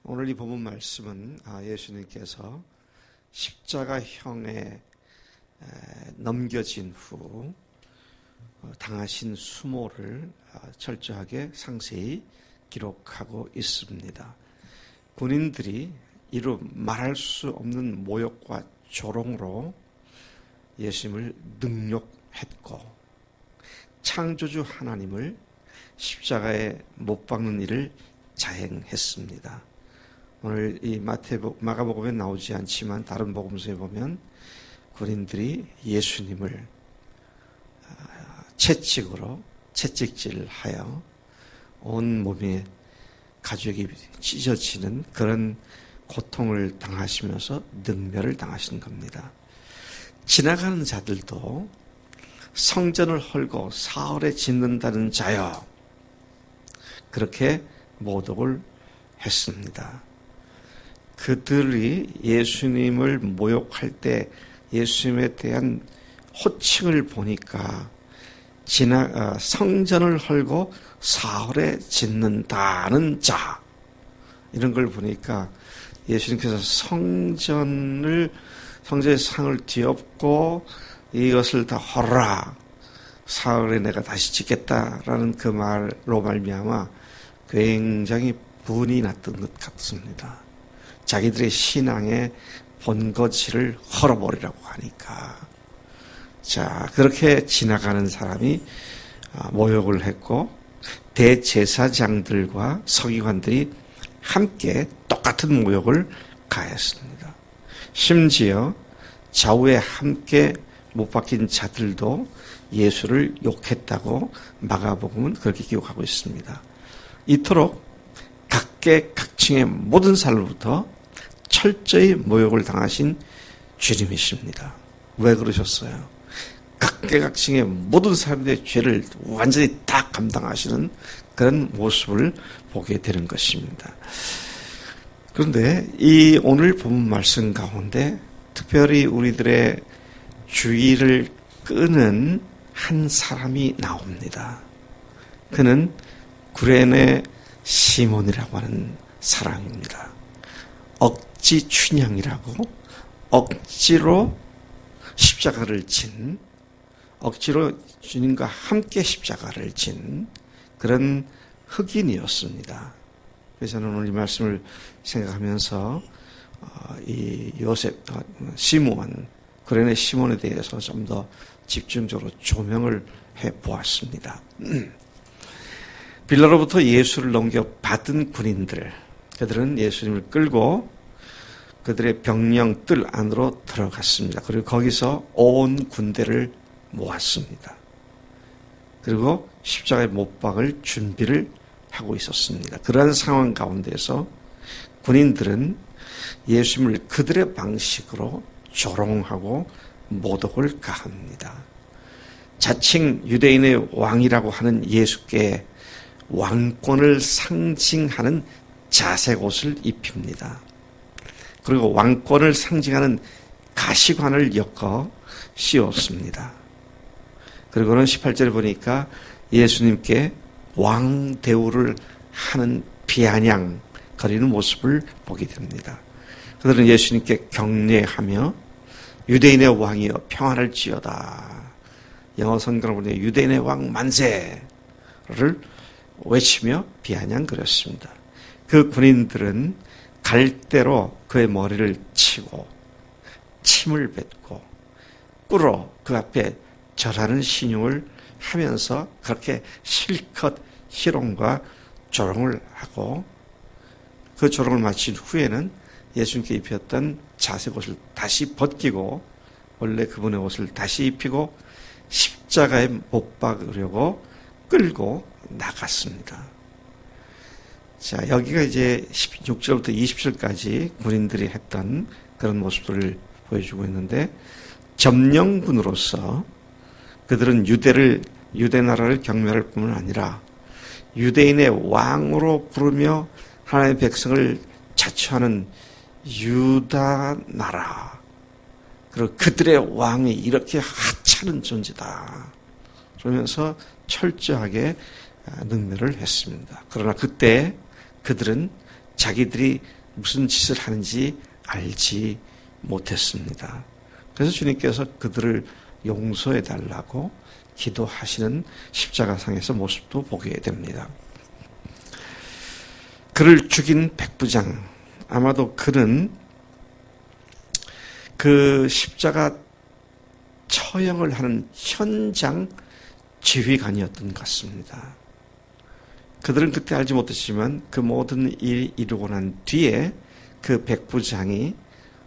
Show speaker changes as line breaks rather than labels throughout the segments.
오늘 이 본문 말씀은 예수님께서 십자가형에 넘겨진 후 당하신 수모를 철저하게 상세히 기록하고 있습니다. 군인들이 이루 말할 수 없는 모욕과 조롱으로 예수님을 능욕했고 창조주 하나님을 십자가에 못 박는 일을 자행했습니다. 오늘 이 마가복음에 나오지 않지만 다른 복음서에 보면 군인들이 예수님을 채찍질하여 온 몸에 가죽이 찢어지는 그런 고통을 당하시면서 능멸을 당하신 겁니다. 지나가는 자들도 성전을 헐고 사흘에 짓는다는 자여, 그렇게 모독을 했습니다. 그들이 예수님을 모욕할 때 예수님에 대한 호칭을 보니까 성전을 헐고 사흘에 짓는다는 자, 이런 걸 보니까 예수님께서 성전의 상을 뒤엎고 이것을 다 헐라, 사흘에 내가 다시 짓겠다라는 그 말로 말미암아 굉장히 분이 났던 것 같습니다. 자기들의 신앙의 본거지를 헐어버리라고 하니까. 자, 그렇게 지나가는 사람이 모욕을 했고 대제사장들과 서기관들이 함께 똑같은 모욕을 가했습니다. 심지어 좌우에 함께 못 박힌 자들도 예수를 욕했다고 마가복음은 그렇게 기록하고 있습니다. 이토록 각계각층의 모든 사람으로부터 철저히 모욕을 당하신 주님이십니다. 왜 그러셨어요? 각계각층의 모든 사람들의 죄를 완전히 다 감당하시는 그런 모습을 보게 되는 것입니다. 그런데 이 오늘 본문 말씀 가운데 특별히 우리들의 주의를 끄는 한 사람이 나옵니다. 그는 구레네 시몬이라고 하는 사람입니다. 억지 춘향이라고 억지로 십자가를 진, 억지로 주님과 함께 십자가를 진 그런 흑인이었습니다. 그래서 저는 오늘 이 말씀을 생각하면서 이 시몬, 구레네 시몬에 대해서 좀 더 집중적으로 조명을 해보았습니다. 빌라로부터 예수를 넘겨받은 군인들, 그들은 예수님을 끌고 그들의 병영뜰 안으로 들어갔습니다. 그리고 거기서 온 군대를 모았습니다. 그리고 십자가에 못 박을 준비를 하고 있었습니다. 그러한 상황 가운데서 군인들은 예수님을 그들의 방식으로 조롱하고 모독을 가합니다. 자칭 유대인의 왕이라고 하는 예수께 왕권을 상징하는 자색 옷을 입힙니다. 그리고 왕권을 상징하는 가시관을 엮어 씌웠습니다. 그리고는 18절에 보니까 예수님께 왕 대우를 하는 비아냥거리는 모습을 보게 됩니다. 그들은 예수님께 경례하며 유대인의 왕이여 평안할지어다, 영어 성경을 보니 유대인의 왕 만세를 외치며 비아냥거렸습니다. 그 군인들은 갈대로 그의 머리를 치고 침을 뱉고 꿇어 그 앞에 절하는 신용을 하면서 그렇게 실컷 희롱과 조롱을 하고, 그 조롱을 마친 후에는 예수님께 입혔던 자색 옷을 다시 벗기고 원래 그분의 옷을 다시 입히고 십자가에 못 박으려고 끌고 나갔습니다. 자, 여기가 이제 16절부터 20절까지 군인들이 했던 그런 모습들을 보여주고 있는데, 점령군으로서 그들은 유대 나라를 경멸할 뿐만 아니라 유대인의 왕으로 부르며 하나님의 백성을 자처하는 유다 나라, 그리고 그들의 왕이 이렇게 하찮은 존재다 그러면서 철저하게 능멸을 했습니다. 그러나 그때 그들은 자기들이 무슨 짓을 하는지 알지 못했습니다. 그래서 주님께서 그들을 용서해 달라고 기도하시는 십자가상에서 모습도 보게 됩니다. 그를 죽인 백부장, 아마도 그는 그 십자가 처형을 하는 현장 지휘관이었던 것 같습니다. 그들은 그때 알지 못했지만 그 모든 일이 이루고 난 뒤에 그 백부장이,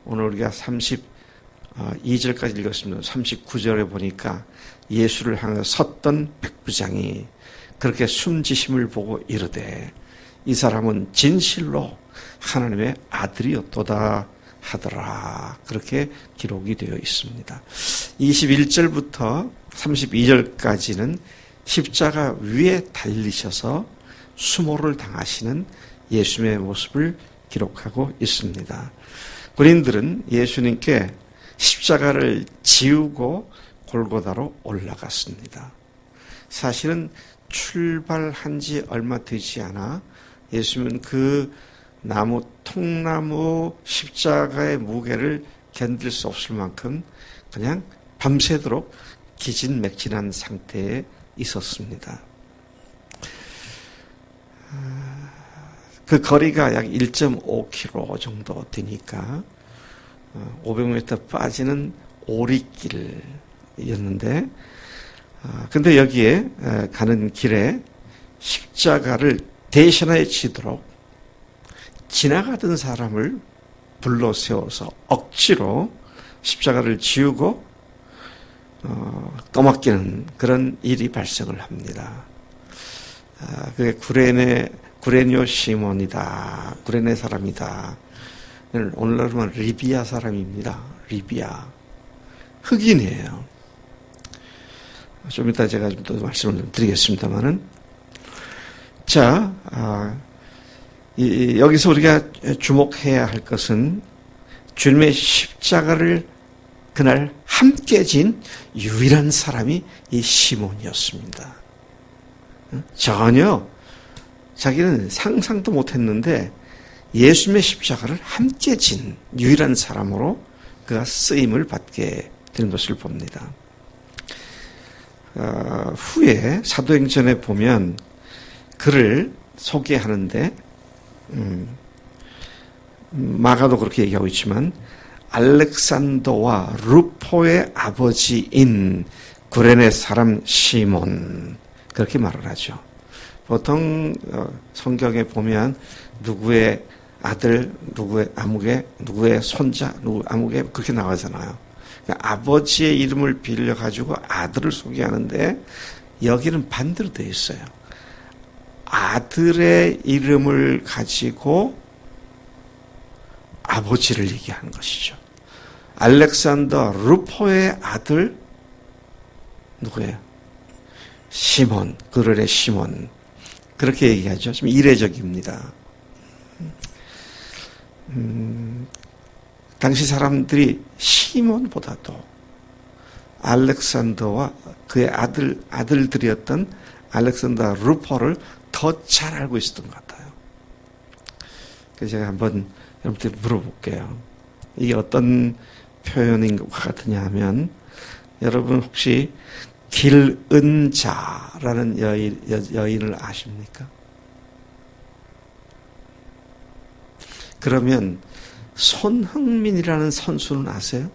오늘 우리가 32절까지 읽었습니다. 39절에 보니까 예수를 향해 섰던 백부장이 그렇게 숨지심을 보고 이르되 이 사람은 진실로 하나님의 아들이었도다 하더라. 그렇게 기록이 되어 있습니다. 21절부터 32절까지는 십자가 위에 달리셔서 수모를 당하시는 예수님의 모습을 기록하고 있습니다. 군인들은 예수님께 십자가를 지우고 골고다로 올라갔습니다. 사실은 출발한 지 얼마 되지 않아 예수님은 그 통나무 십자가의 무게를 견딜 수 없을 만큼 그냥 밤새도록 기진맥진한 상태에 있었습니다. 그 거리가 약 1.5km 정도 되니까 500m 빠지는 오리길이었는데, 근데 여기에 가는 길에 십자가를 대신하여 지도록 지나가던 사람을 불러 세워서 억지로 십자가를 지우고 떠맡기는 그런 일이 발생을 합니다. 그게 구레뇨 시몬이다. 구레네 사람이다. 오늘날로 말하면 리비아 사람입니다. 리비아. 흑인이에요. 좀 이따 제가 좀 더 말씀을 좀 드리겠습니다만은. 자, 여기서 우리가 주목해야 할 것은 주님의 십자가를 그날 함께 진 유일한 사람이 이 시몬이었습니다. 전혀 자기는 상상도 못했는데 예수님의 십자가를 함께 진 유일한 사람으로 그가 쓰임을 받게 되는 것을 봅니다. 후에 사도행전에 보면 그를 소개하는데 마가도 그렇게 얘기하고 있지만 알렉산더와 루포의 아버지인 구레네 사람 시몬, 그렇게 말을 하죠. 보통 성경에 보면 누구의 아들, 누구의 아무개, 누구의 손자, 누구 아무개 그렇게 나오잖아요. 그러니까 아버지의 이름을 빌려가지고 아들을 소개하는데 여기는 반대로 되어 있어요. 아들의 이름을 가지고 아버지를 얘기하는 것이죠. 알렉산더 루포의 아들 누구예요? 시몬, 그럴의 시몬. 그렇게 얘기하죠. 좀 이례적입니다. 당시 사람들이 시몬보다도 알렉산더와 그의 아들들이었던 알렉산더 루포를 더 잘 알고 있었던 것 같아요. 그래서 제가 한번 여러분한테 물어볼게요. 이게 어떤 표현인 것 같으냐 하면, 여러분 혹시 길은자라는 여인을 아십니까? 그러면 손흥민이라는 선수는 아세요?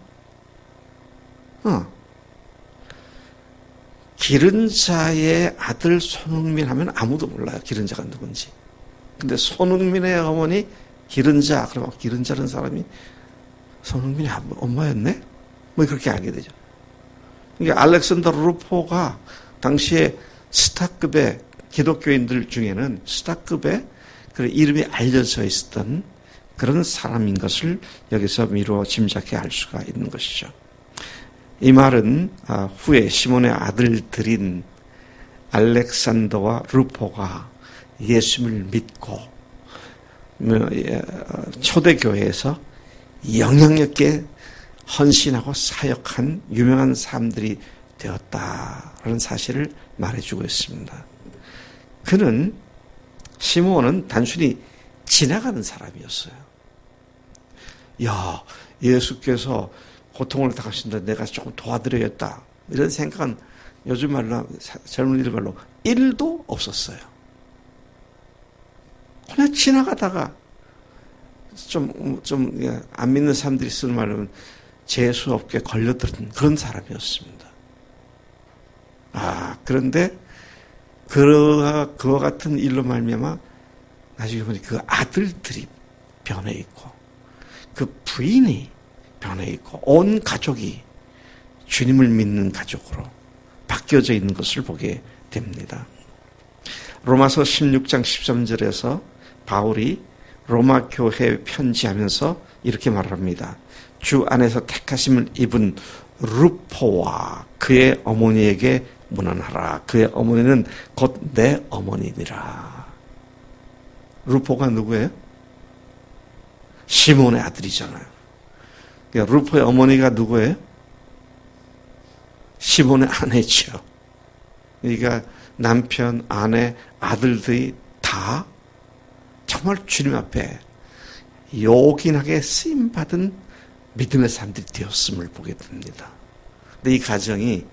길은자의 아들 손흥민 하면 아무도 몰라요. 길은자가 누군지. 근데 손흥민의 어머니 길은자, 그러면 길은자라는 사람이 손흥민이 엄마였네? 뭐 그렇게 알게 되죠. 그러니까 알렉산더 루포가 당시에 스타급의 기독교인들 중에는 스타급의 그 이름이 알려져 있었던 그런 사람인 것을 여기서 미루어 짐작해 알 수가 있는 것이죠. 이 말은 후에 시몬의 아들들인 알렉산더와 루포가 예수님을 믿고 초대교회에서 영향력 있게 헌신하고 사역한 유명한 사람들이 되었다라는 사실을 말해주고 있습니다. 시몬은 단순히 지나가는 사람이었어요. 야, 예수께서 고통을 당하신다, 내가 조금 도와드려야겠다, 이런 생각은 요즘 말로, 젊은이들 말로 1도 없었어요. 그냥 지나가다가 안 믿는 사람들이 쓰는 말로는 재수없게 걸려들은 그런 사람이었습니다. 그런데 그와 같은 일로 말미암아 나중에 보니 그 아들들이 변해 있고 그 부인이 변해 있고 온 가족이 주님을 믿는 가족으로 바뀌어져 있는 것을 보게 됩니다. 로마서 16장 13절에서 바울이 로마 교회에 편지하면서 이렇게 말합니다. 주 안에서 택하심을 입은 루포와 그의 어머니에게 문안하라. 그의 어머니는 곧 내 어머니니라. 루포가 누구예요? 시몬의 아들이잖아요. 그러니까 루포의 어머니가 누구예요? 시몬의 아내죠. 그러니까 남편, 아내, 아들들이 다 정말 주님 앞에 요긴하게 쓰임받은 믿음의 사람들이 되었음을 보게 됩니다. 근데 이 가정이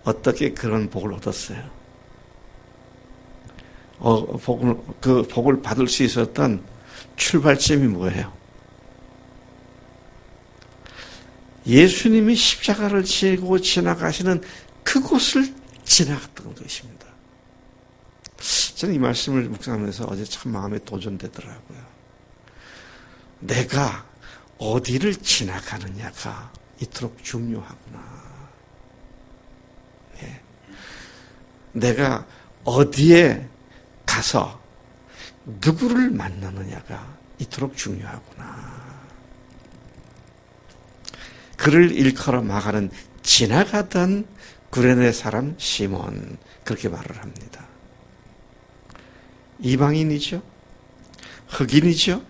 어떻게 그런 복을 얻었어요? 그 복을 받을 수 있었던 출발점이 뭐예요? 예수님이 십자가를 지고 지나가시는 그곳을 지나갔던 것입니다. 저는 이 말씀을 묵상하면서 어제 참 마음에 도전되더라고요. 내가 어디를 지나가느냐가 이토록 중요하구나. 예. 내가 어디에 가서 누구를 만나느냐가 이토록 중요하구나. 그를 일컬어 말하는 지나가던 구레네 사람 시몬, 그렇게 말을 합니다. 이방인이죠. 흑인이죠.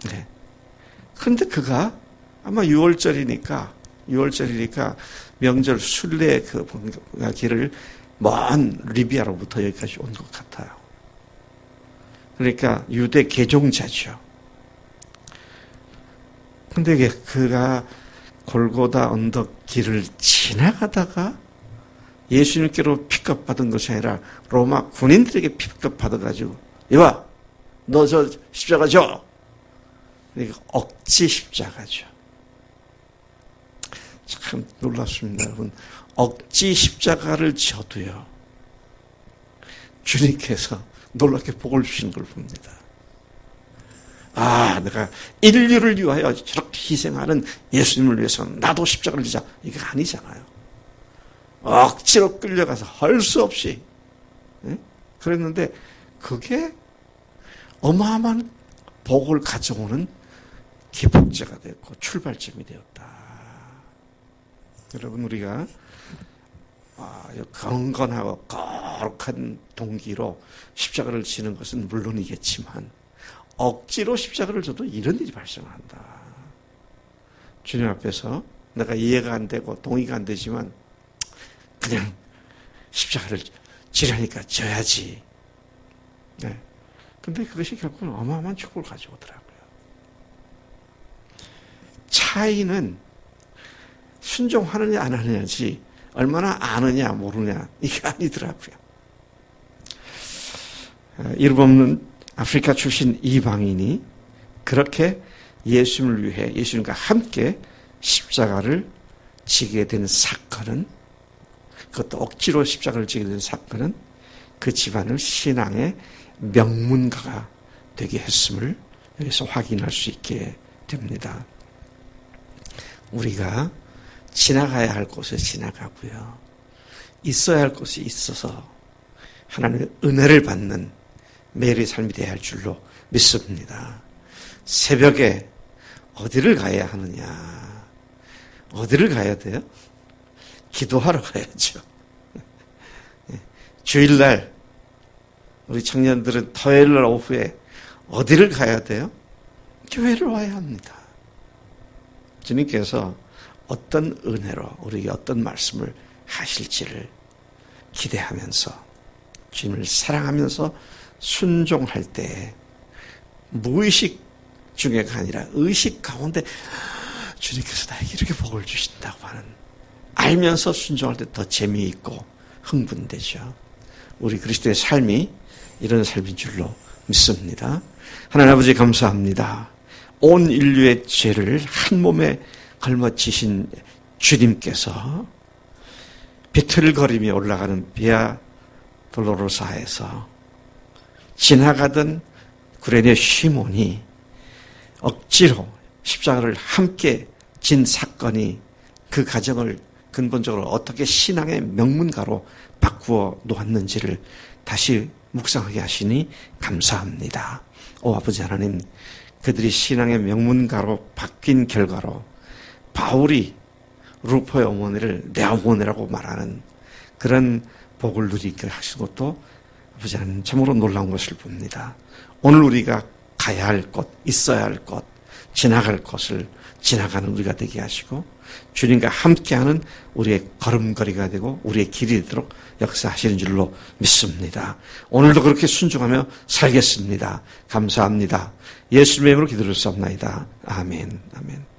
네. 그런데 그가 아마 6월절이니까 명절 순례 그 길을 먼 리비아로부터 여기까지 온 것 같아요. 그러니까 유대 개종자죠. 근데 그가 골고다 언덕 길을 지나가다가 예수님께로 픽업받은 것이 아니라 로마 군인들에게 픽업받아가지고 이봐, 너 저 십자가 줘. 그러니까 억지 십자가죠. 참 놀랍습니다, 여러분. 억지 십자가를 져도요, 주님께서 놀랍게 복을 주시는 걸 봅니다. 내가 인류를 위하여 저렇게 희생하는 예수님을 위해서 나도 십자가를 지자. 이게 아니잖아요. 억지로 끌려가서 할 수 없이 그랬는데 그게 어마어마한 복을 가져오는 기폭제가 됐고 출발점이 되었다. 여러분, 우리가 경건하고 거룩한 동기로 십자가를 지는 것은 물론이겠지만 억지로 십자가를 져도 이런 일이 발생한다. 주님 앞에서 내가 이해가 안 되고 동의가 안 되지만 그냥 십자가를 지라니까 져야지. 네. 근데 그것이 결국은 어마어마한 축복을 가져오더라고요. 차이는 순종하느냐 안 하느냐지 얼마나 아느냐 모르냐 이게 아니더라고요. 이름 없는 아프리카 출신 이방인이 그렇게 예수님을 위해 예수님과 함께 십자가를 지게 된 사건은, 그것도 억지로 십자가를 지게 된 사건은 그 집안을 신앙의 명문가가 되게 했음을 여기서 확인할 수 있게 됩니다. 우리가 지나가야 할 곳에 지나가고요, 있어야 할 곳이 있어서 하나님의 은혜를 받는 매일의 삶이 되어야 할 줄로 믿습니다. 새벽에 어디를 가야 하느냐? 어디를 가야 돼요? 기도하러 가야죠. 주일날 우리 청년들은 토요일날 오후에 어디를 가야 돼요? 교회를 와야 합니다. 주님께서 어떤 은혜로 우리에게 어떤 말씀을 하실지를 기대하면서 주님을 사랑하면서 순종할 때 무의식 중에가 아니라 의식 가운데 주님께서 나에게 이렇게 복을 주신다고 하는, 알면서 순종할 때 더 재미있고 흥분되죠. 우리 그리스도의 삶이 이런 삶인 줄로 믿습니다. 하나님 아버지 감사합니다. 온 인류의 죄를 한 몸에 걸머지신 주님께서 비틀거림이 올라가는 비아 돌로로사에서 지나가던 구레네 시몬이 억지로 십자가를 함께 진 사건이 그 가정을 근본적으로 어떻게 신앙의 명문가로 바꾸어 놓았는지를 다시 묵상하게 하시니 감사합니다. 오 아버지 하나님, 그들이 신앙의 명문가로 바뀐 결과로 바울이 루포의 어머니를 내 어머니라고 말하는 그런 복을 누리게 하신 것도 아버지 하나님 참으로 놀라운 것을 봅니다. 오늘 우리가 가야 할 곳, 있어야 할 곳, 지나갈 곳을 지나가는 우리가 되게 하시고 주님과 함께하는 우리의 걸음걸이가 되고 우리의 길이 되도록 역사하시는 줄로 믿습니다. 오늘도 그렇게 순종하며 살겠습니다. 감사합니다. 예수님의 이름으로 기도를 쌉나이다. 아멘. 아멘.